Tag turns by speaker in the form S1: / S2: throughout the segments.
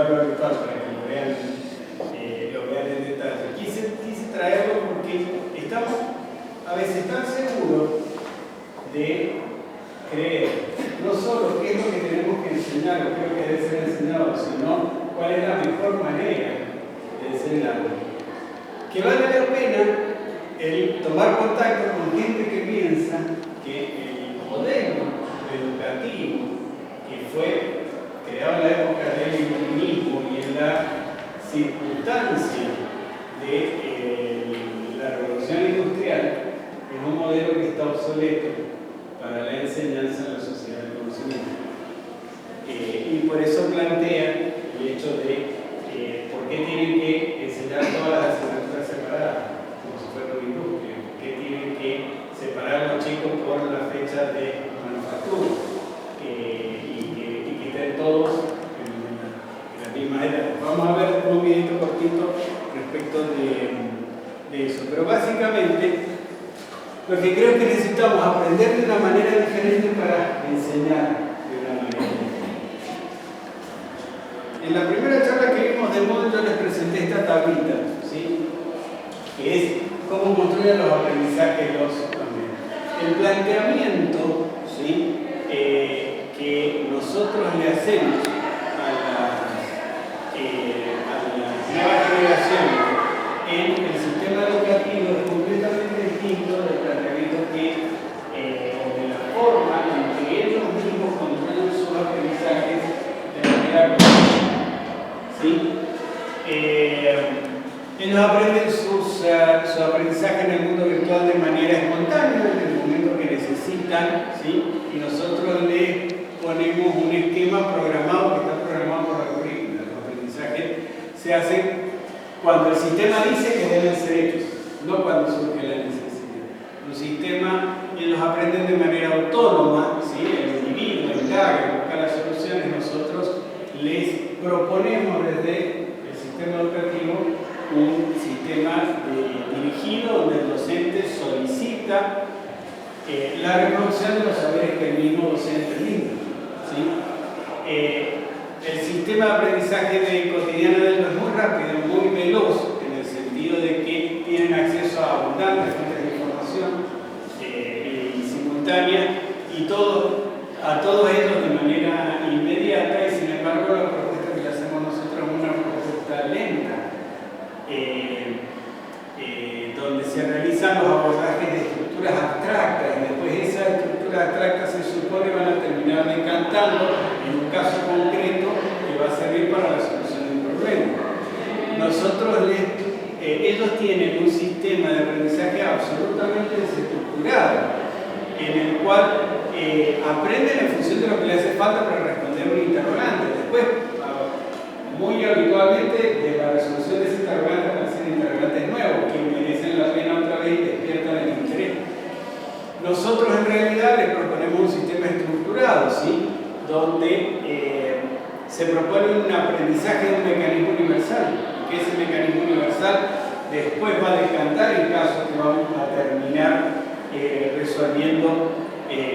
S1: aula virtual para que lo vean en detalle. Quise traerlo porque estamos a veces tan seguros de creer no solo qué es lo que tenemos que enseñar o qué es lo que debe ser enseñado, sino cuál es la mejor manera de enseñarlo, que vale la pena el tomar contacto con gente que piensa que el modelo educativo que fue creado en la época del iluminismo y en la circunstancia de la revolución industrial es un modelo que está obsoleto para la enseñanza en la sociedad del conocimiento. Y por eso plantea el hecho de por qué tienen que enseñar todas las asignaturas separadas, como si fuera un industria, por qué tienen que separar a los chicos por la fecha de manufactura, y que estén todos en la misma edad. Vamos a ver un videito cortito respecto de eso, pero básicamente lo que creo que necesitamos aprender de una manera diferente para enseñar de una manera diferente. En la primera charla que vimos de Moodle yo les presenté esta tablita, ¿sí? Que es cómo construir los aprendizajes los también. El planteamiento, ¿sí? Que nosotros le hacemos a las nuevas generaciones en el sistema educativo es completamente distinto del planteamiento que, de la forma en que ellos mismos controlan sus aprendizajes de manera continua. ¿Sí? Ellos aprenden su aprendizaje en el mundo virtual de manera espontánea, en el momento que necesitan, ¿sí? Y nosotros les ponemos un esquema programado que está programado por la currícula. Los aprendizajes se hacen cuando el sistema dice que deben ser hechos, no cuando surge la necesidad. Un sistema, ellos aprenden de manera autónoma, ¿sí? El individuo indaga, busca las soluciones, nosotros les proponemos desde el sistema educativo un sistema dirigido donde el docente solicita la reproducción de los saberes que el mismo docente brinda, ¿sí? El sistema de aprendizaje cotidiano de ellos es muy rápido, muy veloz, en el sentido de que tienen acceso a abundantes fuentes de información y simultánea y a todos ellos de manera inmediata, y sin embargo la propuesta que le hacemos nosotros es una propuesta lenta, donde se realizan los abordajes de estructuras abstractas y después esas estructuras abstractas se supone van a terminar decantando en un caso concreto que va a servir para la solución de un problema. Ellos tienen un sistema de aprendizaje absolutamente desestructurado, en el cual aprenden en función de lo que les hace falta para responder un interrogante. Después, muy habitualmente, de la resolución de ese interrogante van a ser interrogantes nuevos que merecen la pena otra vez y despiertan el interés. Nosotros en realidad les proponemos un sistema estructurado, ¿sí? Donde se propone un aprendizaje de un mecanismo universal, que ese mecanismo universal después va a decantar en caso que vamos a terminar resolviendo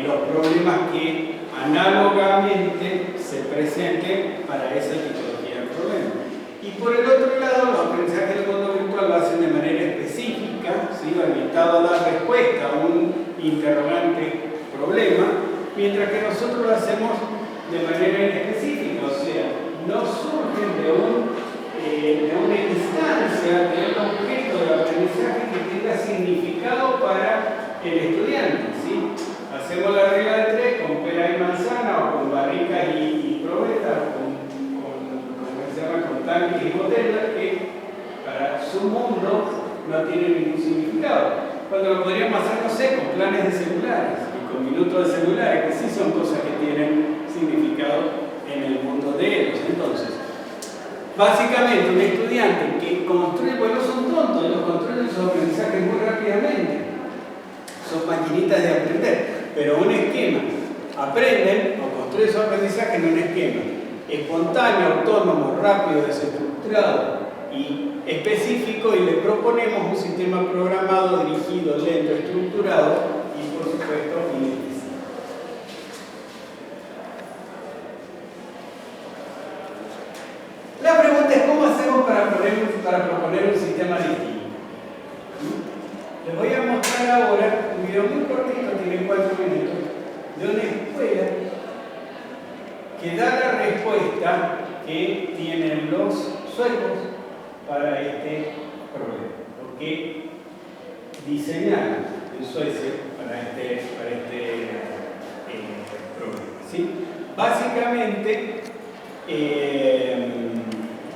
S1: los problemas que análogamente se presenten para esa tipología de problema. Y por el otro lado, los aprendizajes del mundo virtual lo hacen de manera específica, ¿sí? Orientado a dar respuesta a un interrogante problema, mientras que nosotros lo hacemos de manera inespecífica, o sea, no surgen de una instancia, de un objeto de aprendizaje que tenga significado para el estudiante, ¿sí? Hacemos la regla de 3 con pera y manzana, o con barricas y probetas, con tanques y botellas, que para su mundo no tienen ningún significado. Cuando lo podríamos hacer, no sé, con planes de celulares y con minutos de celulares, que sí son cosas que tienen significado en el mundo de ellos. Entonces, básicamente, un estudiante que construye, pues no son tontos, ellos construyen sus aprendizajes muy rápidamente, son maquinitas de aprender, pero un esquema, aprenden o construyen su aprendizaje en un esquema espontáneo, autónomo, rápido, desestructurado y específico, y le proponemos un sistema programado, dirigido, lento, estructurado y, por supuesto, ineficiente. Entonces, ¿cómo hacemos para proponer un sistema distinto? Les voy a mostrar ahora un video muy cortito, tiene 4 minutos, de una escuela que da la respuesta que tienen los suecos para este problema. Lo que diseñaron en Suecia para este problema. ¿Sí? Básicamente,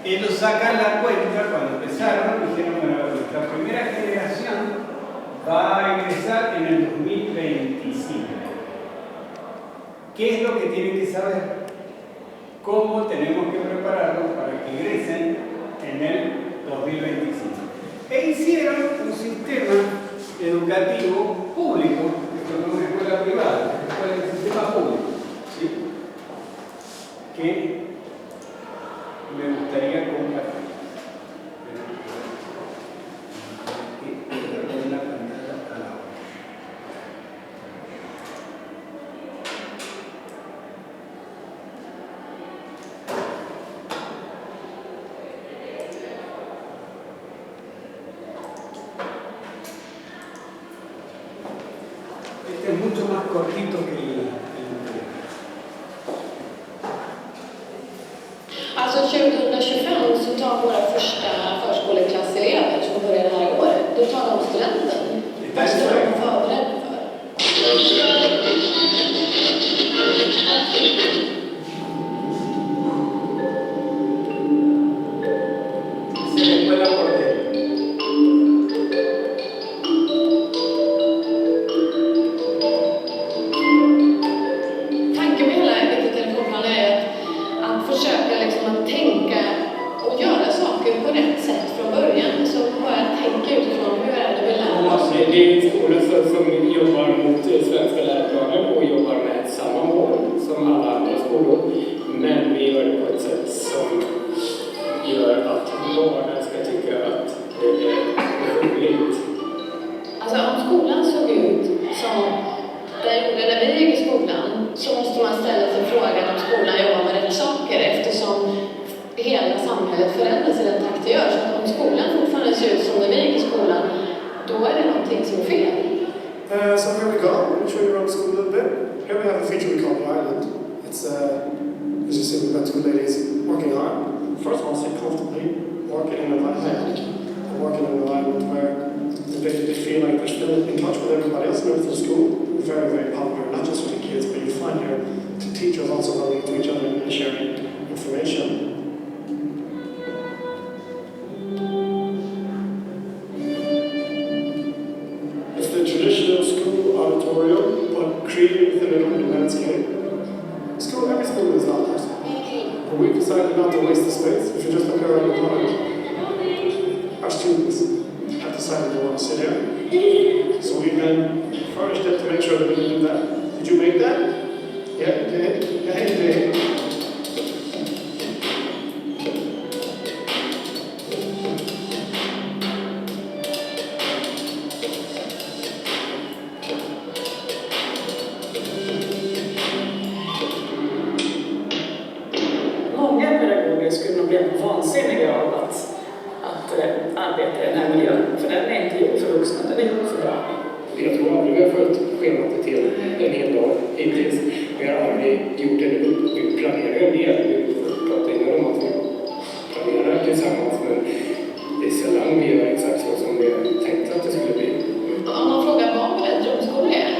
S1: ellos sacan la cuenta cuando empezaron, dijeron, bueno, nuestra primera generación va a ingresar en el 2025. ¿Qué es lo que tienen que saber? ¿Cómo tenemos que prepararlos para que ingresen en el 2025? E hicieron un sistema educativo público, esto no es una escuela privada, es un sistema público, ¿sí? Que me gustaría compartir. Este es mucho más cortito que el anterior.
S2: Alltså 2025 så tar våra första förskoleklasselever som börjar det här året, då tar de studenten. Vad ska de förbereda för? Tanken med hela telefonplanen är att försöka liksom att tänka och göra saker på rätt sätt från början. Så bara tänka utifrån hur är det vi lär oss.
S3: Det är skolor som jobbar mot svenska läroplaner och jobbar med samma mål som alla andra skolor. Men vi gör det på ett sätt som gör att barnen ska tycka att det är roligt.
S2: Alltså om skolan såg ut som den gjorde när vi gick i skolan, så måste man ställa sig frågan om skolan jobbar med rätt saker, eftersom hela samhället förändras i den takt det gör. Så att om skolan fortfarande ser ut som när vi gick i skolan, då är det någonting som är fel.
S4: So here we go. Let me show you around the school a little bit. Here we have a feature we call the island. It's, as you see, we've got 2 ladies working hard. First of all, sit comfortably, working in an island. Working in an island where they feel like they're still in touch with everybody else and everything in school. Very, very popular, not just with the kids, but you find here the teachers also running to each other and sharing information. It's the traditional school auditorium, but created within an open landscape. Every school is like that. But we've decided not to waste the space. If you just look around the corner, our students have decided they want to sit here. So we then furnished it to make sure that we can do that. Did you make that? Yeah, you did. Yeah, you did.
S5: Många pedagoger skulle nog bli vansinniga av att arbeta i den här miljön. För den är inte gjord för vuxna, den är gjord för barn.
S3: Jag tror aldrig vi har följt schemat till en hel dag hittills. Vi har aldrig gjort en planering en del. Vi pratar innan om att vi planerar tillsammans, men det är sällan vi gör exakt så som vi tänkte att det skulle bli.
S2: Om man frågar vad en drömskola är,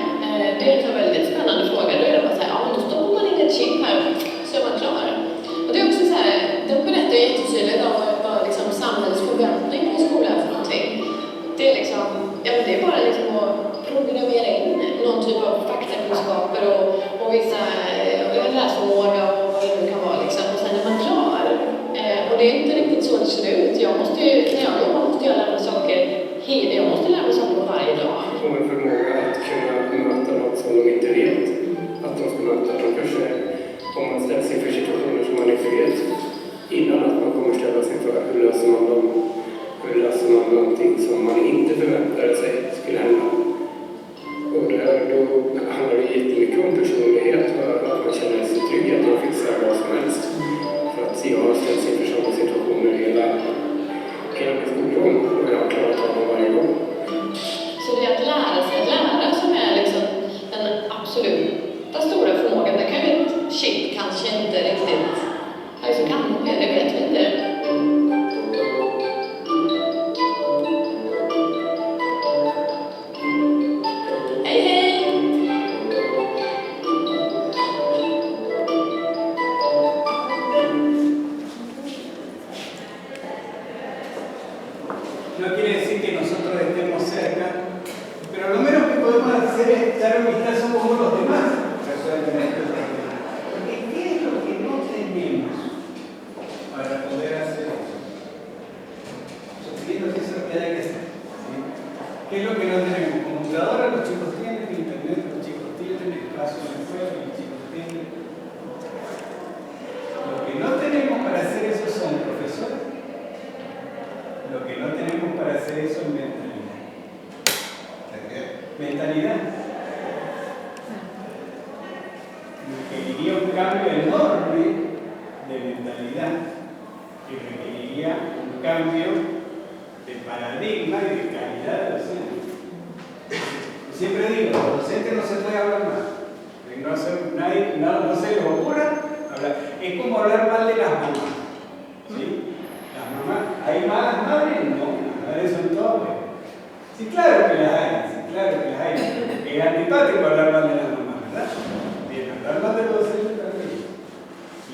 S2: det är en väldigt spännande fråga. Då är det bara så här, ja, då stoppar man in ett chip här så är man klar. Och det är också så här, de berättar jättetydligt om vad liksom samhällets förväntning på skolan är för någonting. Det är liksom, ja men det är bara liksom att programmera in någon typ av faktakunskaper och vissa läsförmåga och vad det nu kan vara liksom. Och sen är man klar. Och det är inte riktigt så det ser ut. Jag måste ju, när jag jobbar måste jag lära mig saker, jag måste lära mig saker varje dag.
S3: Och en förmåga att kunna möta något som de inte vet att de ska möta. De kanske, om man ställs inför situationer som man inte vet innan att man kommer ställas inför, hur löser man dem? Hur löser man någonting som man inte förväntade sig skulle hända? Och då handlar det jättemycket om personlighet och att man känner sig trygg att man fixar vad som helst. För att jag har ställts inför sådana situationer
S2: kan det vet vi inte. Hej, hej!
S1: No quiere decir que nosotros estemos cerca, pero lo menos que podemos hacer es dar un vistazo como los demás resuelven estos problemas. Porque ¿qué es lo que no tenemos para poder hacer eso? Sugiriendo que eso es lo que hay que hacer. ¿Sí? ¿Qué es lo que no tenemos? Computadora los chicos tienen, internet los chicos tienen, espacio en el juego los chicos tienen. Lo que no tenemos para hacer eso son profesores. Lo que no tenemos para hacer eso es mentalidad. Mentalidad. Requeriría un cambio enorme de mentalidad que requeriría un cambio de paradigma y de calidad de docente. Siempre digo, los docentes no se puede hablar más. No se les ocurra hablar. Es como hablar mal de las mamás. ¿Sí? Las mamás, ¿hay malas madres? No, las madres son todas buenas. Sí, claro que las hay, sí, claro que las hay. Es antipático hablar mal de las mamás, ¿verdad? Bien, hablar mal de los docentes también.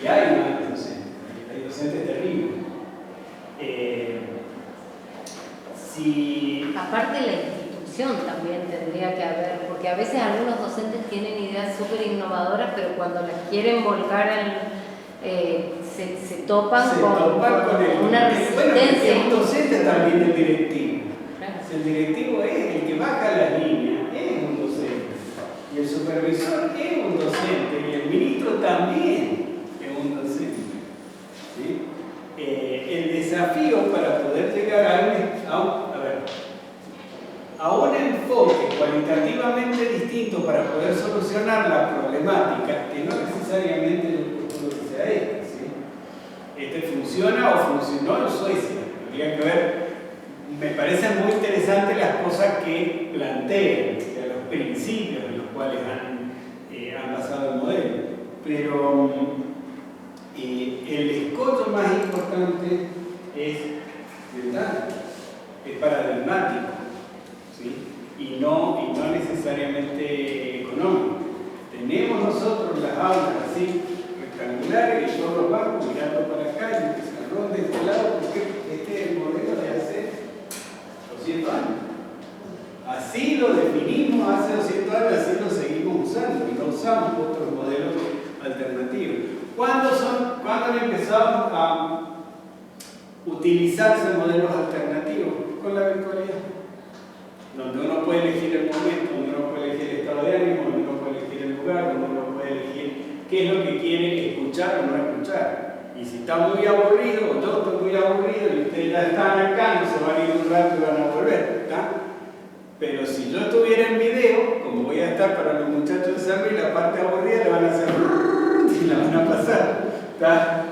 S1: Y hay malos docentes, hay docentes terribles.
S6: Aparte la institución también tendría que haber, porque a veces algunos docentes tienen ideas súper innovadoras, pero cuando las quieren volcar se topan con una resistencia.
S1: Bueno, un docente también es directivo.
S6: Claro.
S1: El directivo es el que baja las líneas, es un docente. Y el supervisor es un docente. Y el ministro también es un docente. ¿Sí? El desafío para poder llegar a un enfoque cualitativamente distinto para poder solucionar la problemática, que no necesariamente yo procuro que sea esta, ¿sí? Este funciona o funcionó en Suecia. Habría que ver, me parecen muy interesantes las cosas que plantean, los principios en los cuales han basado el modelo. Pero el escollo más importante es mental, es paradigmático, ¿sí? y no necesariamente económico. Tenemos nosotros las aulas así rectangulares y todos los bancos mirando para acá y el salón de este lado, porque este es el modelo de hace 200 años. Así lo definimos hace 200 años, así lo seguimos usando y no usamos otros modelos alternativos. ¿Cuándo han empezado a utilizarse modelos alternativos? Con la virtualidad, donde uno puede elegir el momento, donde uno puede elegir el estado de ánimo, donde uno puede elegir el lugar, donde uno puede elegir qué es lo que quiere escuchar o no escuchar. Y si está muy aburrido, o yo estoy muy aburrido y ustedes ya están acá, no se van a ir un rato y van a volver, ¿está? Pero si yo estuviera en video, como voy a estar para los muchachos de San Luis, la parte aburrida la van a hacer y la van a pasar, ¿está?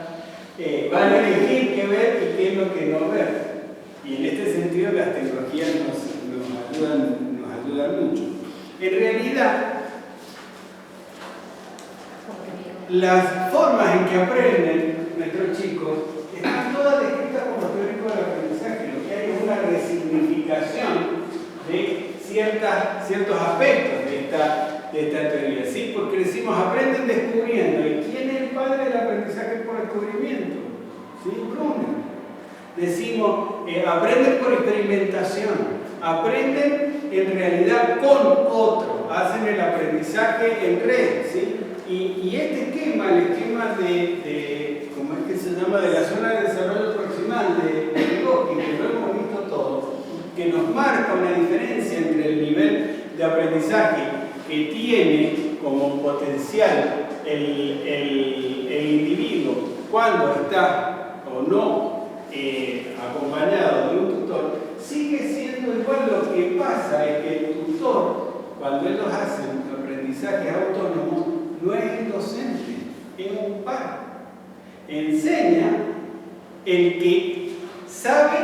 S1: Van a elegir qué ver y qué es lo que no ver. Y en este sentido las tecnologías nos ayudan mucho. En realidad, las formas en que aprenden nuestros chicos están todas descritas como teóricos del aprendizaje. Lo que hay es una resignificación de ciertos aspectos de esta teoría. ¿Sí? Porque decimos, aprenden descubriendo. ¿Y quién es el padre del aprendizaje por descubrimiento? ¿Sí? Bruno. Decimos, aprenden por experimentación. Aprenden en realidad con otro. Hacen el aprendizaje en red. ¿Sí? Y este esquema, el esquema de ¿cómo es que se llama? De la zona de desarrollo proximal de Vygotsky, que lo hemos visto todos, que nos marca una diferencia entre el nivel de aprendizaje que tiene como potencial el individuo cuando está o no acompañado de un tutor, sigue siendo igual. Lo que pasa es que el tutor, cuando ellos hacen aprendizajes autónomos, no es el docente, es un par. Enseña el que sabe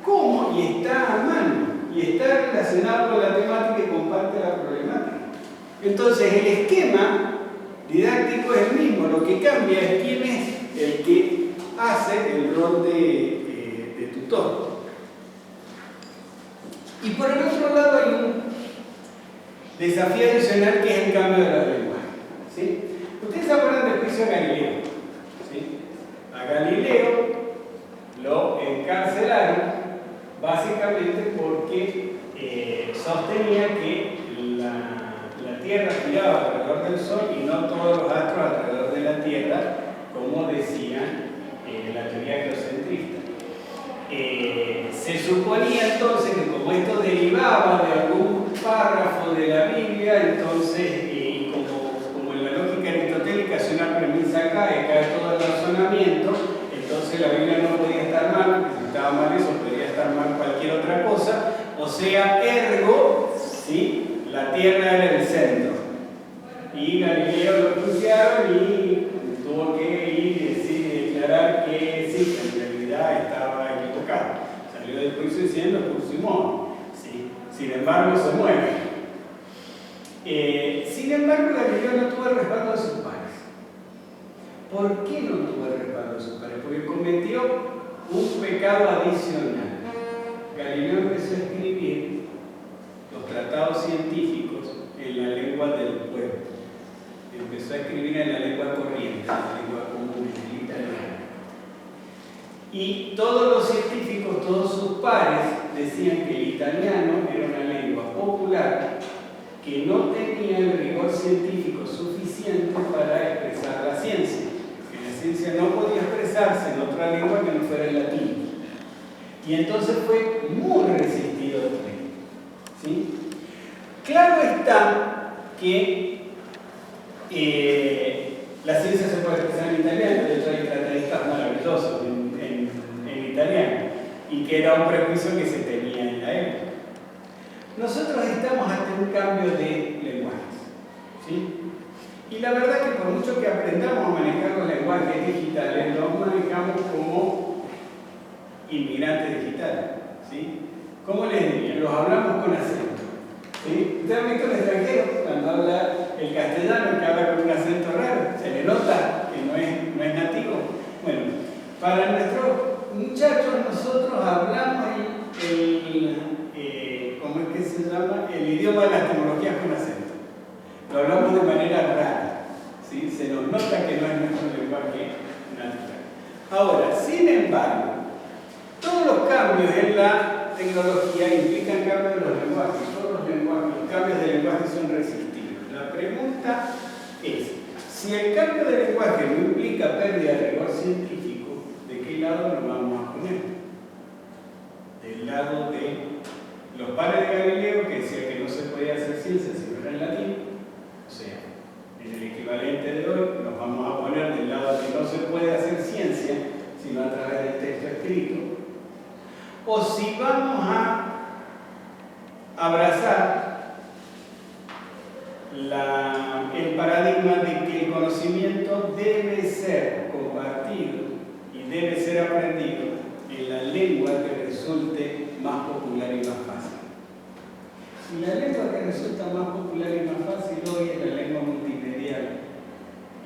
S1: cómo y está a mano y está relacionado con la temática y comparte la problemática. Entonces el esquema didáctico es el mismo, lo que cambia es quién es el que hace el rol de tutor. Y por el otro lado hay un desafío adicional que es el cambio de los lenguajes, ¿sí? Ustedes se acuerdan del juicio de Galileo, ¿sí? A Galileo lo encarcelaron básicamente porque sostenía que la Tierra giraba alrededor del Sol y no todos los astros alrededor de la Tierra, como decía la teoría geocentrista. Se suponía entonces que como esto derivaba de algún párrafo de la Biblia, entonces, como en la lógica aristotélica, si una premisa cae todo el razonamiento, entonces la Biblia no podía estar mal, porque si estaba mal eso, podría estar mal cualquier otra cosa, o sea, ergo, ¿sí? La Tierra era el centro. Y Galileo lo juiciaron y tuvo que ir y declarar que sí, que en realidad estaba equivocado. Salió del juicio diciendo por Simón, ¿sí? Sin embargo se muere. Sin embargo, Galileo no tuvo el respaldo de sus pares. ¿Por qué no tuvo el respaldo de sus pares? Porque cometió un pecado adicional. Galileo empezó a escribir los tratados científicos en la lengua del pueblo. Empezó a escribir en la lengua corriente, en la lengua común, en el italiano. Y todos los científicos, todos sus pares, decían que el italiano era una lengua popular que no tenía el rigor científico suficiente para expresar la ciencia. Que la ciencia no podía expresarse en otra lengua que no fuera el latín. Y entonces fue muy resistido el tema, ¿sí? Claro está que la ciencia se puede expresar en italiano, de hecho hay tratadistas maravillosos en italiano, y que era un prejuicio que se tenía en la época. Nosotros estamos ante un cambio de lenguajes, ¿sí? Y la verdad que por mucho que aprendamos a manejar los lenguajes digitales, los manejamos como inmigrantes digitales, ¿sí? ¿Cómo les diría? Los hablamos con acento, ¿sí? ¿Ustedes han visto un extranjero cuando habla el castellano, que habla con un acento raro? Se le nota que no es nativo. Bueno, para nuestros muchachos nosotros hablamos ¿cómo es que se llama? El idioma de las tecnologías con acento. Lo hablamos de manera rara, ¿sí? Se nos nota que no es nuestro lenguaje natural. Ahora, sin embargo, todos los cambios en la tecnología implican cambios de los lenguajes. Todos los cambios de lenguaje son resistibles. La pregunta es, si el cambio de lenguaje no implica pérdida de rigor científico, ¿de qué lado nos vamos a poner? Del lado de los padres de Galileo, que decían que no se podía hacer ciencia si no era en latín, o sea, en el equivalente de hoy, nos vamos a poner del lado de que no se puede hacer ciencia sino a través del texto escrito, o si vamos a abrazar el paradigma de que el conocimiento debe ser compartido y debe ser aprendido en la lengua que resulte más popular y más fácil. Y la lengua que resulta más popular y más fácil hoy es la lengua multimedial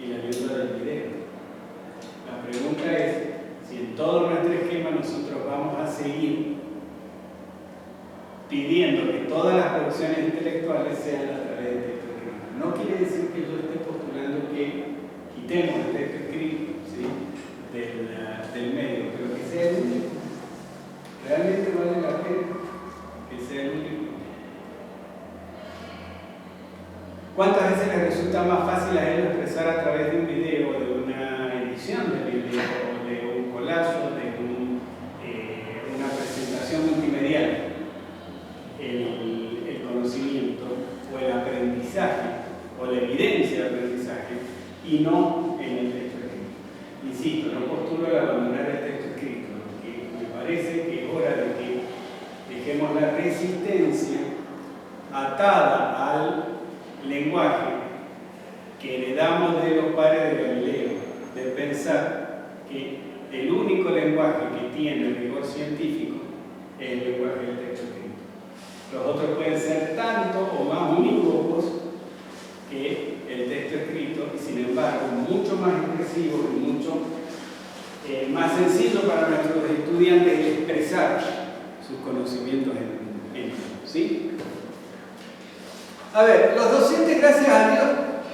S1: y la lengua del video. La pregunta es si en todo nuestro esquema nosotros vamos a seguir pidiendo que todas las producciones intelectuales sean a través de texto escrito. No quiere decir que yo esté postulando que quitemos el texto escrito, ¿sí? del medio, pero que sea el único. Realmente vale la pena que sea el único. ¿Cuántas veces les resulta más fácil a ellos expresar a través de un video, de una edición de video, de un collage, de una presentación multimedial, el conocimiento o el aprendizaje o la evidencia de aprendizaje y no en el texto escrito? Insisto, no postulo el abandonar el texto escrito, porque me parece que es hora de que dejemos la resistencia atada al lenguaje que heredamos de los padres de Galileo, de pensar que el único lenguaje que tiene rigor científico es el lenguaje del texto escrito. Los otros pueden ser tanto o más unívocos que el texto escrito, y sin embargo mucho más expresivos y mucho más sencillo para nuestros estudiantes expresar sus conocimientos en ello, ¿sí? A ver, los docentes, gracias a Dios,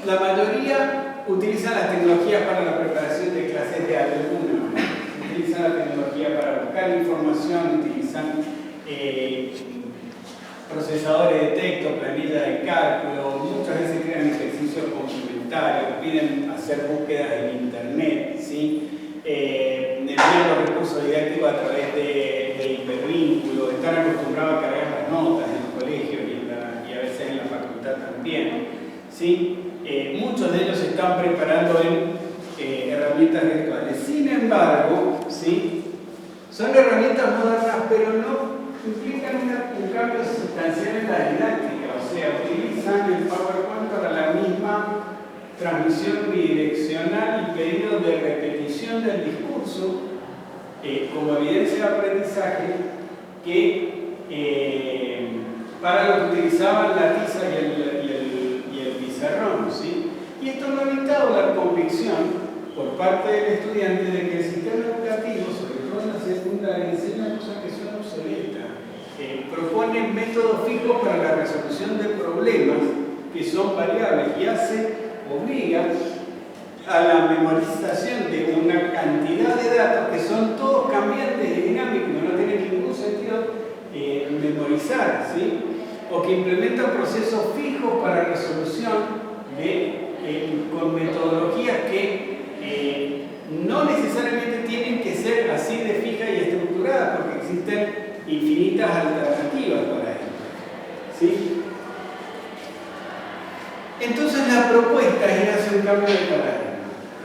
S1: la mayoría utilizan las tecnologías para la preparación de clases de alguna manera. Utilizan la tecnología para buscar información, utilizan procesadores de texto, planillas de cálculo, muchas veces crean ejercicios complementarios, piden hacer búsquedas en internet, ¿sí? Envían los recursos didácticos a través de hipervínculos, están acostumbrados a cargar las notas en el colegio y a veces en la facultad también, ¿sí? Muchos de ellos se están preparando en herramientas virtuales. Sin embargo, ¿sí? Son herramientas modernas, pero no implican un cambio sustancial en la didáctica, o sea, utilizan el PowerPoint para la misma transmisión bidireccional y pedido de repetición del discurso como evidencia de aprendizaje que para lo que utilizaban la tiza y el pizarrón, ¿sí? Y esto no ha evitado la convicción por parte del estudiante de que el sistema educativo, sobre todo en la secundaria, enseña cosas que son obsoletas. Propone métodos fijos para la resolución de problemas que son variables y obliga a la memorización de una cantidad de datos que son todos cambiantes y dinámicos, no tienen ningún sentido memorizar, ¿sí? O que implementan procesos fijos para resolución con metodologías que no necesariamente tienen que ser así de fijas y estructuradas, porque existen infinitas alternativas para ello, ¿sí? Entonces la propuesta es ir hacia un cambio de paradigma.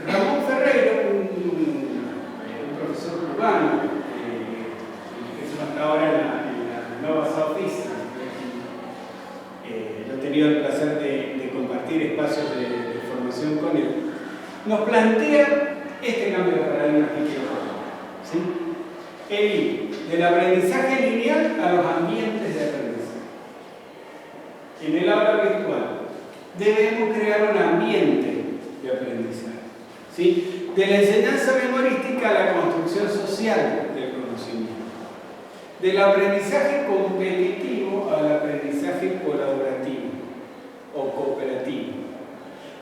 S1: Ramón Ferreiro, un profesor cubano, que es hasta ahora en la nueva Southeast, yo he tenido el placer de compartir espacios de formación con él, nos plantea este cambio de paradigma que quiero hablar, ¿sí? El ir del aprendizaje lineal a los ambientes de aprendizaje. En el aula virtual debemos crear un ambiente de aprendizaje, ¿sí? De la enseñanza memorística a la construcción social del conocimiento. Del aprendizaje competitivo al aprendizaje colaborativo o cooperativo.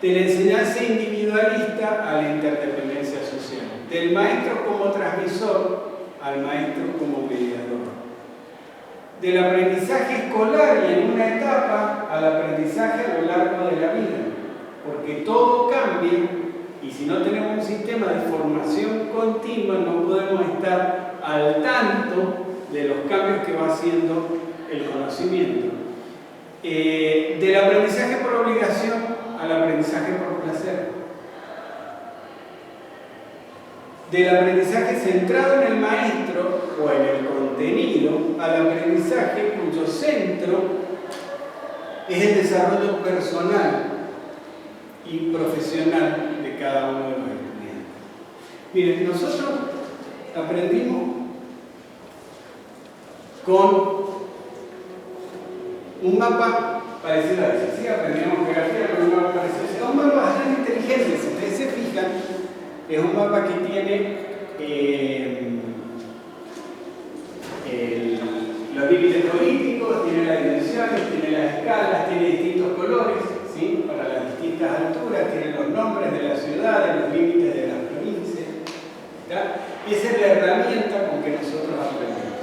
S1: De la enseñanza individualista a la interdependencia social. Del maestro como transmisor al maestro como mediador. Del aprendizaje escolar y en una etapa al aprendizaje a lo largo de la vida. Porque todo cambia y si no tenemos un sistema de formación continua no podemos estar al tanto de los cambios que va haciendo el conocimiento. Del aprendizaje por obligación al aprendizaje por placer. Del aprendizaje centrado en el maestro o en el contenido al aprendizaje cuyo centro es el desarrollo personal y profesional de cada uno de los estudiantes. Miren, nosotros aprendimos con un mapa parecido a ese, ¿sí? Aprendimos geografía con un mapa parecido a ese. Es un mapa bastante inteligente, si ustedes se fijan, es un mapa que tiene los límites políticos, tiene las dimensiones, tiene las escalas, tiene distintos colores, ¿sí? Para las distintas alturas, tiene los nombres de las ciudades, los límites de las provincias, ¿tá? Esa es la herramienta con que nosotros aprendemos.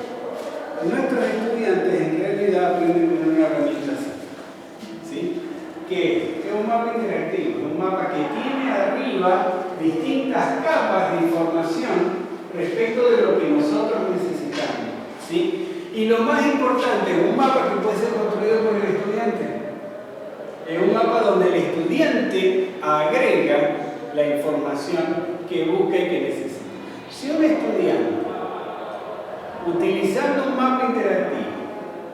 S1: Nuestros estudiantes en realidad aprenden con una herramienta así, ¿sí? Que es un mapa interactivo, un mapa que tiene arriba distintas capas de información respecto de lo que nosotros necesitamos, ¿sí? Y lo más importante, es un mapa que puede ser construido por el estudiante. Es un mapa donde el estudiante agrega la información que busca y que necesita. Si un estudiante, utilizando un mapa interactivo,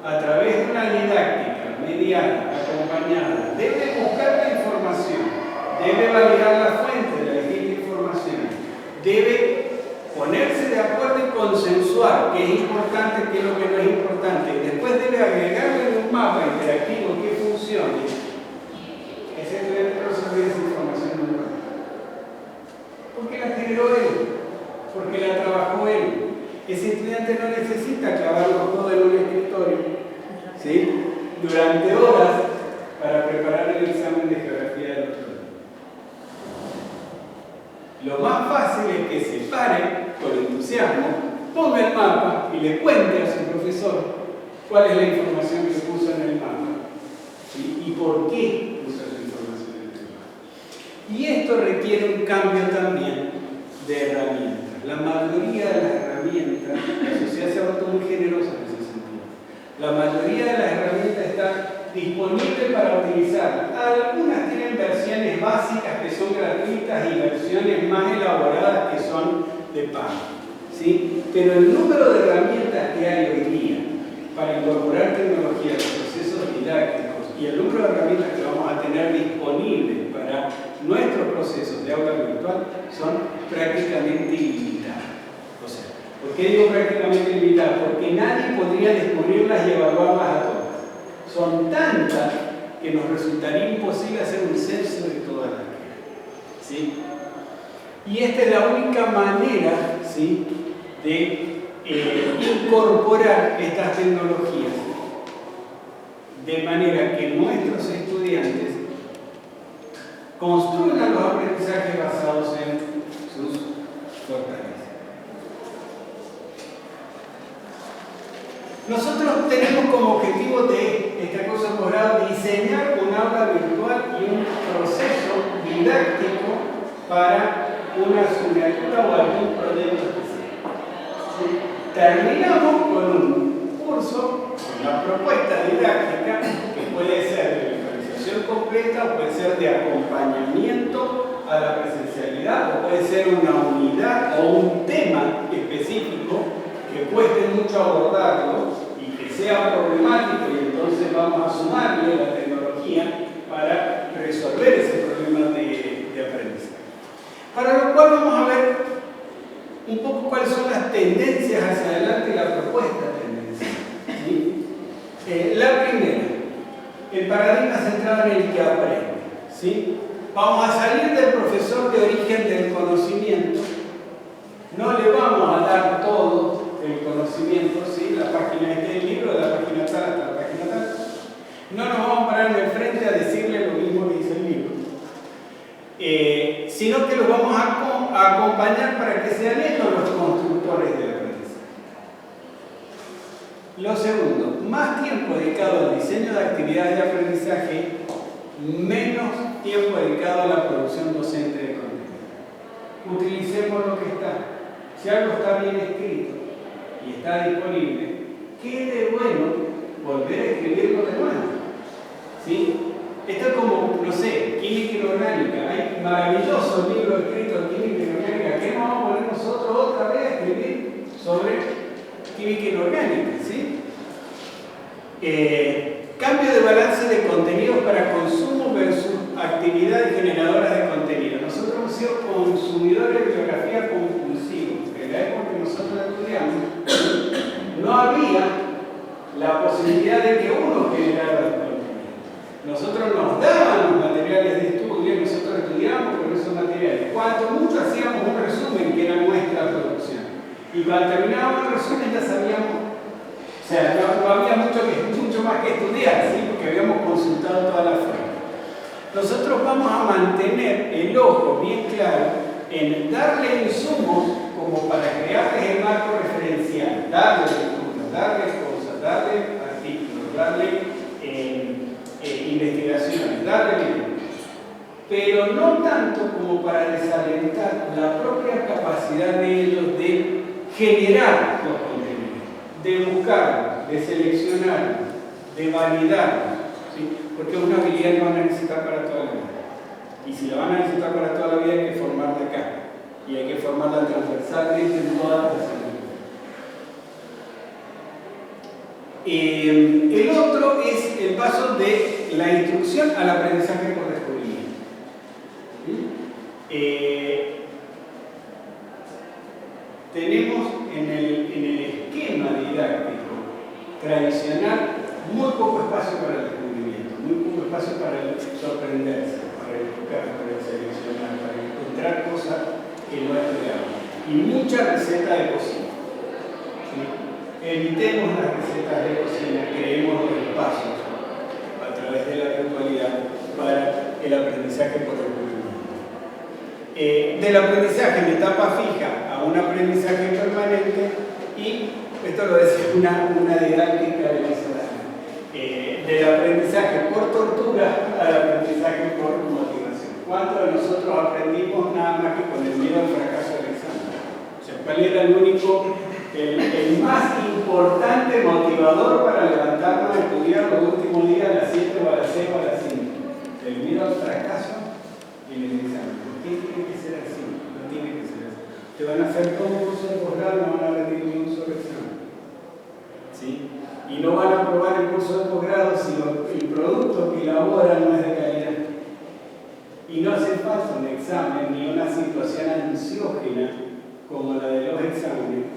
S1: a través de una didáctica mediada, acompañada, debe buscar la información, debe validar la fuente de la distinta información, debe ponerse de acuerdo y consensuar qué es importante, qué es lo que no es importante, y después debe agregarle un mapa interactivo que funcione. Ese estudiante no se olvida esa información nunca, porque la generó él. porque la trabajó él. Ese estudiante no necesita clavarlo todo en un escritorio, ¿sí?, durante horas para preparar el examen de geografía del otro día. Lo más fácil es que se pare con entusiasmo, ponga el mapa y le cuente a su profesor cuál es la información que puso en el mapa, ¿sí?, y por qué puso esa información en el mapa. Y esto requiere un cambio también de herramientas. La mayoría de las herramientas, la sociedad se ha vuelto muy generosa en ese sentido. La mayoría de las herramientas están disponibles para utilizar. Algunas tienen versiones básicas que son gratuitas y versiones más elaboradas que son de pago, ¿sí? Pero el número de herramientas que hay hoy día para incorporar tecnología a los procesos didácticos y el número de herramientas que vamos a tener disponibles para nuestros procesos de aula virtual son prácticamente ilimitados. O sea, ¿por qué digo prácticamente ilimitados? Porque nadie podría descubrirlas y evaluarlas a todas. Son tantas que nos resultaría imposible hacer un censo de todas las que hay, ¿sí? Y esta es la única manera, ¿sí?, de incorporar estas tecnologías de manera que nuestros estudiantes construyan los aprendizajes basados en sus fortalezas. Nosotros tenemos como objetivo de este curso de posgrado diseñar un aula virtual y un proceso didáctico para una asignatura o algún proyecto especial. Terminamos con un curso, una propuesta didáctica que puede ser de visualización completa o puede ser de acompañamiento a la presencialidad o puede ser una unidad o un tema específico que cueste mucho abordarlo y que sea problemático, y entonces vamos a sumarle la tecnología para resolver ese problema de aprendizaje. Para lo cual vamos a ver un poco cuáles son las tendencias hacia adelante y la propuesta tendencial, ¿sí? La primera, el paradigma centrado en el que aprende, ¿sí? Vamos a salir del profesor de origen del conocimiento, no le vamos a dar todo el conocimiento, ¿sí?, la página del libro, de la página tal hasta la página tal. No nos vamos a parar en el frente a decirle lo mismo que dice el libro, sino que los vamos a acompañar para que sean ellos los constructores del aprendizaje. Lo segundo, más tiempo dedicado al diseño de actividades de aprendizaje, menos tiempo dedicado a la producción docente de contenido. Utilicemos lo que está. Si algo está bien escrito y está disponible, qué de bueno volver a escribirlo de nuevo, ¿sí? Esto es como, no sé, química inorgánica. Hay maravillosos libros escritos de química inorgánica. ¿Qué nos vamos a poner nosotros otra vez a escribir sobre química inorgánica? ¿Sí? Cambio de balance de contenidos para consumo versus actividades generadoras de contenido. Nosotros hemos sido consumidores de bibliografía compulsivos. En la época que nosotros estudiamos, no había la posibilidad de que uno generara el contenido. Nosotros nos daban los materiales de estudio y nosotros estudiábamos con esos materiales. Cuanto mucho hacíamos un resumen que era nuestra producción. Y cuando terminábamos el resumen ya sabíamos, o sea, no había mucho más que estudiar, ¿sí?, porque habíamos consultado todas las fuentes. Nosotros vamos a mantener el ojo bien claro en darle insumos como para crearles el marco referencial, darle lecturas, darle cosas, darle artículos, darle investigaciones, darle libros, pero no tanto como para desalentar la propia capacidad de ellos de generar los contenidos, de buscarlos, de seleccionarlos, de validarlos, ¿sí? Porque es una habilidad que van a necesitar para toda la vida. Y si la van a necesitar para toda la vida, hay que formarla acá. Y hay que formarla transversalmente en todas las disciplinas. El otro es el paso de la instrucción al aprendizaje por descubrimiento. Tenemos en el esquema didáctico tradicional muy poco espacio para el descubrimiento, muy poco espacio para el sorprenderse, para el buscar, para el seleccionar, para encontrar cosas que no esperábamos. y mucha receta de cocina. ¿Sí? Evitemos las recetas de cocina, creemos los espacios a través de la virtualidad para el aprendizaje por descubrimiento. Del aprendizaje en etapa fija a un aprendizaje permanente, y esto lo decía una didáctica venezolana, del aprendizaje por tortura al aprendizaje por motivación. ¿Cuántos de nosotros aprendimos nada más que con el miedo al fracaso del examen? O sea, ¿cuál era el único, el más importante motivador para levantarnos a estudiar los últimos días a las 7 o a las 6 o a las 5? El miedo al fracaso y el examen. ¿Por qué tiene que ser así? No tiene que ser así. Te van a hacer todo un curso de posgrado y no van a rendir ni un solo examen. ¿Sí? Y no van a aprobar el curso de posgrado si el producto que elaboran no es de calidad. Y no hace falta un examen ni una situación ansiógena como la de los exámenes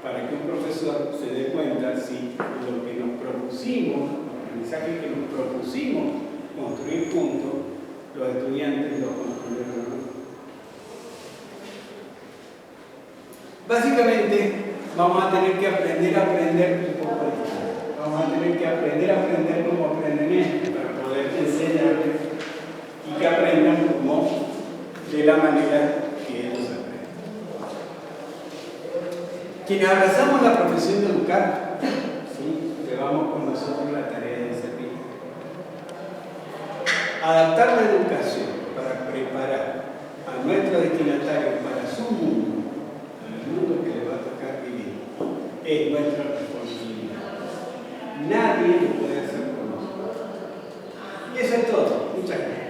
S1: para que un profesor se dé cuenta si lo que nos propusimos, el aprendizaje que nos propusimos construir juntos, los estudiantes lo construyeron. Básicamente, vamos a tener que aprender a aprender un poco de esto. Vamos a tener que aprender a aprender como aprenden ellos para poder enseñarles y que aprendan como de la manera que ellos aprenden. Quienes abrazamos la profesión de educar, ¿sí? Llevamos con nosotros la tarea de servir. Adaptar la educación para preparar a nuestro destinatario para su mundo, al mundo que le va a tocar vivir, es nuestra responsabilidad. Nadie lo puede hacer por nosotros. Y eso es todo. Muchas gracias.